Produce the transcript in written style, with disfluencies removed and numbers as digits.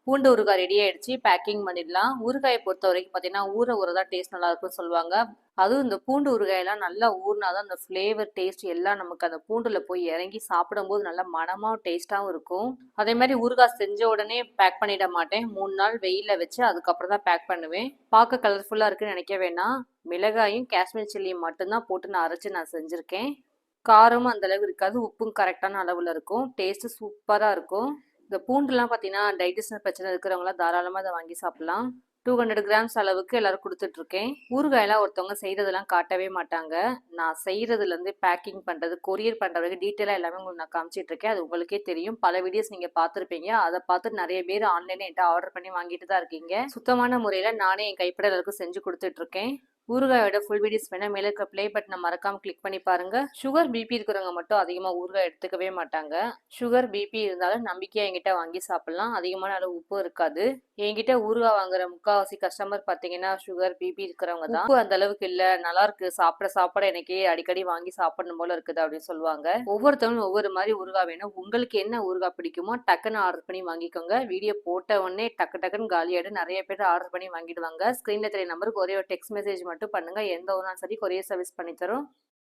பூண்டு ஊறுகாய் ரெடி ஆயிடுச்சு. பேக்கிங் பண்ணிடலாம். ஊறுகாயை பொறுத்த வரைக்கும் பார்த்தீங்கன்னா, ஊற தான் டேஸ்ட் நல்லா இருக்கும்னு சொல்லுவாங்க. அதுவும் இந்த பூண்டு ஊறுகாயெல்லாம் நல்லா ஊறினாதான் அந்த ஃப்ளேவர் டேஸ்ட் எல்லாம் நமக்கு அந்த பூண்டுல போய் இறங்கி சாப்பிடும்போது நல்லா மனமாவும் டேஸ்ட்டாகவும் இருக்கும். அதே மாதிரி ஊறுகாய் செஞ்ச உடனே பேக் பண்ணிட மாட்டேன். 3 நாள் வெயிலில் வச்சு அதுக்கப்புறம் தான் பேக் பண்ணுவேன். பார்க்க கலர்ஃபுல்லாக இருக்குன்னு நினைக்க வேணாம். மிளகாயும் காஷ்மீர் சில்லியும் மட்டும்தான் போட்டு நான் அரைச்சு நான் செஞ்சுருக்கேன். காரமும் அந்த அளவு இருக்காது. உப்பும் கரெக்டான அளவில் இருக்கும். டேஸ்ட்டு சூப்பராக இருக்கும். இந்த பூண்டுலாம் பார்த்தீங்கன்னா டைஜஷன் பிரச்சனை இருக்கிறவங்களாம் தாராளமாக அதை வாங்கி சாப்பிடலாம். 200 கிராம்ஸ் அளவுக்கு எல்லாரும் கொடுத்துட்ருக்கேன். ஊறுகாயெல்லாம் ஒருத்தவங்க செய்கிறதெல்லாம் காட்டவே மாட்டாங்க. நான் செய்கிறதுலேருந்து பேக்கிங் பண்ணுறது, கொரியர் பண்ணுற வரைக்கும் டீட்டெயிலாக எல்லாமே உங்களுக்கு நான் காமிச்சிட்ருக்கேன். அது உங்களுக்கே தெரியும். பல வீடியோஸ் நீங்கள் பார்த்துருப்பீங்க. அதை பார்த்து நிறைய பேர் ஆன்லைனில் என்கிட்ட ஆர்டர் பண்ணி வாங்கிட்டு தான் இருக்கீங்க. சுத்தமான முறையில் நானே என் கைப்பட எல்லாருக்கும் செஞ்சு கொடுத்துட்ருக்கேன். ஊறுகாயோட ஃபுல் வீடியோஸ் வேணா மேலே இருக்க ப்ளே பட்டனை மறக்காம கிளிக் பண்ணி பாருங்க. சுகர் பிபி இருக்கிறவங்க மட்டும் அதிகமாக ஊறுகாய் எடுத்துக்கவே மாட்டாங்க. சுகர் பிபி இருந்தாலும் நம்பிக்கையா என்கிட்ட வாங்கி சாப்பிடலாம். அதிகமான அளவு உப்பு இருக்காது. என்கிட்ட ஊறுகாய் வாங்குற முக்காவாசி கஸ்டமர் பார்த்தீங்கன்னா சுகர் பிபி இருக்கிறவங்க தான். உப்பு அந்த அளவுக்கு இல்லை, நல்லா இருக்கு, சாப்பிட சாப்பிட எனக்கே அடிக்கடி வாங்கி சாப்பிடணும் போல இருக்குது அப்படின்னு சொல்லுவாங்க. ஒவ்வொருத்தவங்களும் ஒவ்வொரு மாதிரி ஊறுகாய் வேணும். உங்களுக்கு என்ன ஊறுகாய் பிடிக்குமோ டக்குன்னு ஆர்டர் பண்ணி வாங்கிக்கோங்க. வீடியோ போட்ட உடனே டக்குன்னு காலியாயிடும். நிறைய பேர் ஆர்டர் பண்ணி வாங்கிடுவாங்க. ஸ்க்ரீன்ல தெரிய நம்பருக்கு ஒரே ஒரு டெக்ஸ்ட் மெசேஜ் மட்டும் பண்ணுங்க. எந்த ஒரு நாள் சரி கொரியர் சர்வீஸ் பண்ணி தரோம்.